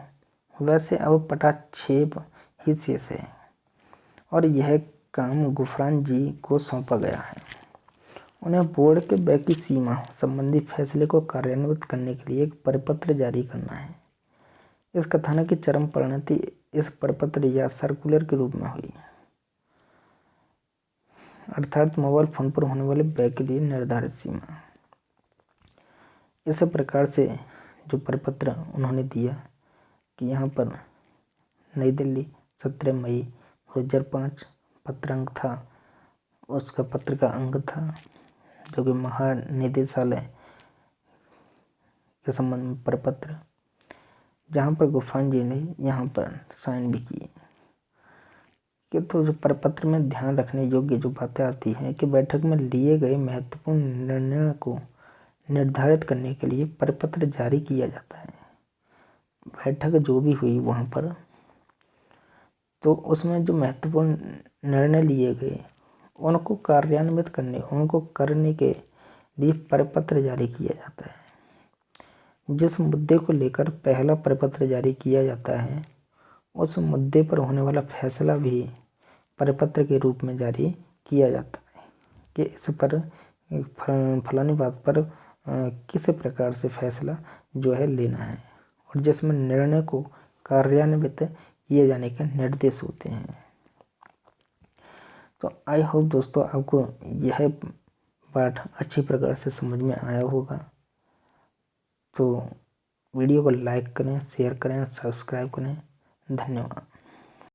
वैसे अब पटाक्षेप ही शेष है और यह काम गुफरान जी को सौंपा गया है। उन्हें बोर्ड के व्यय की सीमा संबंधी फैसले को कार्यान्वित करने के लिए एक परिपत्र जारी करना है। इस कथानक की चरम परिणति इस परिपत्र या सर्कुलर के रूप में हुई, अर्थात मोबाइल फोन पर होने वाले व्यय के लिए निर्धारित सीमा। इस प्रकार से जो परिपत्र उन्होंने दिया कि यहाँ पर नई दिल्ली 17 मई 2005 पत्रांक था, उसका पत्र का अंक था जो कि महानिदेशालय के संबंध में परिपत्र, जहाँ पर गुफरान जी ने यहाँ पर साइन भी किए। कि तो जो परिपत्र में ध्यान रखने योग्य जो बातें आती हैं कि बैठक में लिए गए महत्वपूर्ण निर्णय को निर्धारित करने के लिए परिपत्र जारी किया जाता है। बैठक जो भी हुई वहाँ पर, तो उसमें जो महत्वपूर्ण निर्णय लिए गए उनको कार्यान्वित करने, उनको करने के लिए परिपत्र जारी किया जाता है। जिस मुद्दे को लेकर पहला परिपत्र जारी किया जाता है उस मुद्दे पर होने वाला फैसला भी परिपत्र के रूप में जारी किया जाता है कि इस पर फलानी बात पर किस प्रकार से फैसला जो है लेना है, और जिसमें निर्णय को कार्यान्वित किए जाने के निर्देश होते हैं। तो आई होप दोस्तों आपको यह पाठ अच्छी प्रकार से समझ में आया होगा। तो वीडियो को लाइक करें, शेयर करें, सब्सक्राइब करें। धन्यवाद।